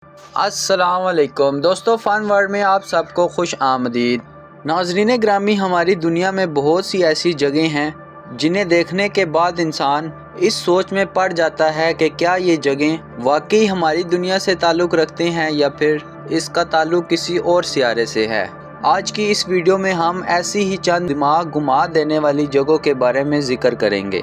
السلام علیکم دوستو، فن ورلڈ میں آپ سب کو خوش آمدید۔ ناظرین گرامی، ہماری دنیا میں بہت سی ایسی جگہیں ہیں جنہیں دیکھنے کے بعد انسان اس سوچ میں پڑ جاتا ہے کہ کیا یہ جگہیں واقعی ہماری دنیا سے تعلق رکھتے ہیں یا پھر اس کا تعلق کسی اور سیارے سے ہے۔ آج کی اس ویڈیو میں ہم ایسی ہی چند دماغ گھما دینے والی جگہوں کے بارے میں ذکر کریں گے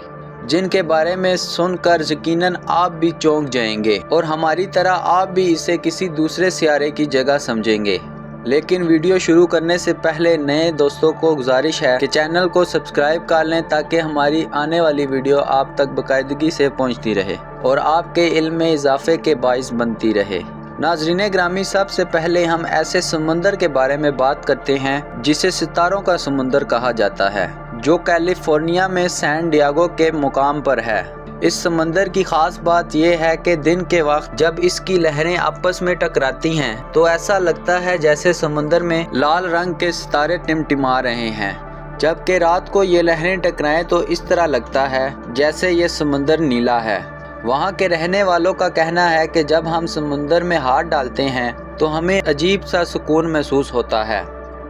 جن کے بارے میں سن کر یقیناً آپ بھی چونک جائیں گے اور ہماری طرح آپ بھی اسے کسی دوسرے سیارے کی جگہ سمجھیں گے۔ لیکن ویڈیو شروع کرنے سے پہلے نئے دوستوں کو گزارش ہے کہ چینل کو سبسکرائب کر لیں تاکہ ہماری آنے والی ویڈیو آپ تک باقاعدگی سے پہنچتی رہے اور آپ کے علم میں اضافے کے باعث بنتی رہے۔ ناظرین گرامی، سب سے پہلے ہم ایسے سمندر کے بارے میں بات کرتے ہیں جسے ستاروں کا سمندر کہا جاتا ہے، جو کیلیفورنیا میں سین ڈیاگو کے مقام پر ہے۔ اس سمندر کی خاص بات یہ ہے کہ دن کے وقت جب اس کی لہریں آپس میں ٹکراتی ہیں تو ایسا لگتا ہے جیسے سمندر میں لال رنگ کے ستارے ٹمٹما رہے ہیں، جبکہ رات کو یہ لہریں ٹکرائیں تو اس طرح لگتا ہے جیسے یہ سمندر نیلا ہے۔ وہاں کے رہنے والوں کا کہنا ہے کہ جب ہم سمندر میں ہاتھ ڈالتے ہیں تو ہمیں عجیب سا سکون محسوس ہوتا ہے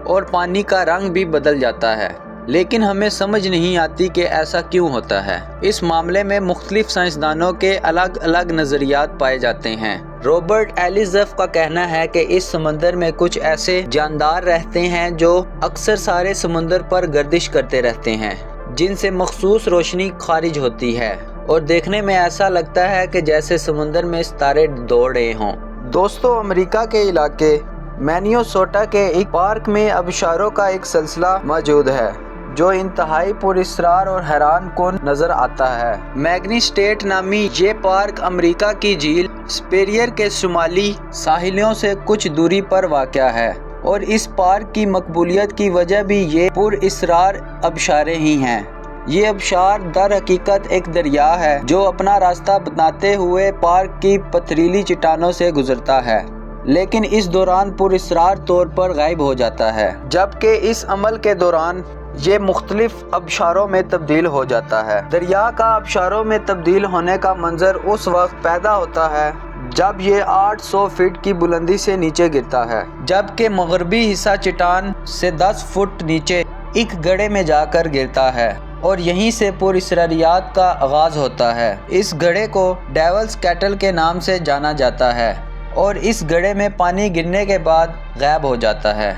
اور پانی کا رنگ بھی بدل جاتا ہے، لیکن ہمیں سمجھ نہیں آتی کہ ایسا کیوں ہوتا ہے۔ اس معاملے میں مختلف سائنسدانوں کے الگ الگ نظریات پائے جاتے ہیں۔ رابرٹ ایلیزف کا کہنا ہے کہ اس سمندر میں کچھ ایسے جاندار رہتے ہیں جو اکثر سارے سمندر پر گردش کرتے رہتے ہیں، جن سے مخصوص روشنی خارج ہوتی ہے اور دیکھنے میں ایسا لگتا ہے کہ جیسے سمندر میں ستارے دوڑ رہے ہوں۔ دوستو، امریکہ کے علاقے مینیسوٹا کے ایک پارک میں آبشاروں کا ایک سلسلہ موجود ہے جو انتہائی پراسرار اور حیران کن نظر آتا ہے۔ میگنی اسٹیٹ نامی یہ پارک امریکہ کی جھیل سپیریئر کے شمالی ساحلوں سے کچھ دوری پر واقع ہے اور اس پارک کی مقبولیت کی وجہ بھی یہ پراسرار آبشاریں ہی ہیں۔ یہ آبشار در حقیقت ایک دریا ہے جو اپنا راستہ بتاتے ہوئے پارک کی پتھریلی چٹانوں سے گزرتا ہے، لیکن اس دوران پراسرار طور پر غائب ہو جاتا ہے، جبکہ اس عمل کے دوران یہ مختلف آبشاروں میں تبدیل ہو جاتا ہے۔ دریا کا آبشاروں میں تبدیل ہونے کا منظر اس وقت پیدا ہوتا ہے جب یہ 800 فٹ کی بلندی سے نیچے گرتا ہے، جبکہ مغربی حصہ چٹان سے 10 فٹ نیچے ایک گڑھے میں جا کر گرتا ہے اور یہیں سے پراسراریات کا آغاز ہوتا ہے۔ اس گڑھے کو ڈیولز کیٹل کے نام سے جانا جاتا ہے اور اس گڑھے میں پانی گرنے کے بعد غائب ہو جاتا ہے،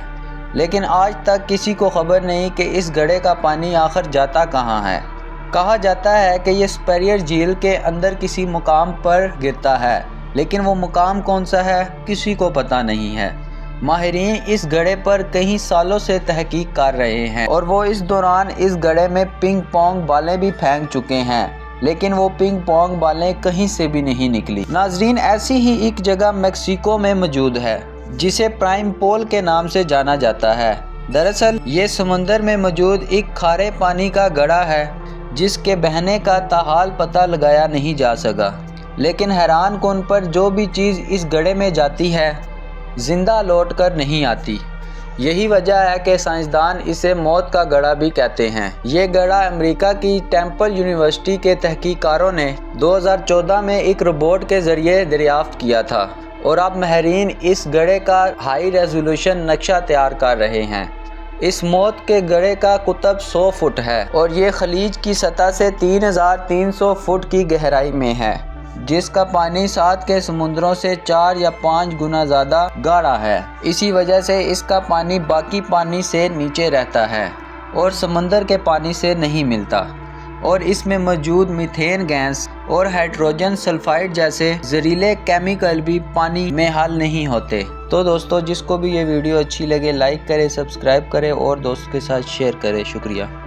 لیکن آج تک کسی کو خبر نہیں کہ اس گڑھے کا پانی آخر جاتا کہاں ہے۔ کہا جاتا ہے کہ یہ سپیریئر جھیل کے اندر کسی مقام پر گرتا ہے، لیکن وہ مقام کون سا ہے کسی کو پتہ نہیں ہے۔ ماہرین اس گڑھے پر کئی سالوں سے تحقیق کر رہے ہیں اور وہ اس دوران اس گڑھے میں پنگ پونگ بالیں بھی پھینک چکے ہیں، لیکن وہ پنگ پونگ بالیں کہیں سے بھی نہیں نکلی۔ ناظرین، ایسی ہی ایک جگہ میکسیکو میں موجود ہے جسے پرائم پول کے نام سے جانا جاتا ہے۔ دراصل یہ سمندر میں موجود ایک کھارے پانی کا گڑھا ہے جس کے بہنے کا تاحال پتہ لگایا نہیں جا سکا، لیکن حیران کن پر جو بھی چیز اس گڑھے میں جاتی ہے زندہ لوٹ کر نہیں آتی۔ یہی وجہ ہے کہ سائنسدان اسے موت کا گڑھا بھی کہتے ہیں۔ یہ گڑھا امریکہ کی ٹیمپل یونیورسٹی کے تحقیقکاروں نے 2014 میں ایک روبوٹ کے ذریعے دریافت کیا تھا اور اب ماہرین اس گڑھے کا ہائی ریزولوشن نقشہ تیار کر رہے ہیں۔ اس موت کے گڑھے کا قطب 100 فٹ ہے اور یہ خلیج کی سطح سے 3300 فٹ کی گہرائی میں ہے، جس کا پانی ساتھ کے سمندروں سے 4 یا 5 گنا زیادہ گاڑھا ہے۔ اسی وجہ سے اس کا پانی باقی پانی سے نیچے رہتا ہے اور سمندر کے پانی سے نہیں ملتا، اور اس میں موجود میتھین گیس اور ہائیڈروجن سلفائڈ جیسے زہریلے کیمیکل بھی پانی میں حل نہیں ہوتے۔ تو دوستو، جس کو بھی یہ ویڈیو اچھی لگے لائک کرے، سبسکرائب کرے اور دوست کے ساتھ شیئر کرے۔ شکریہ۔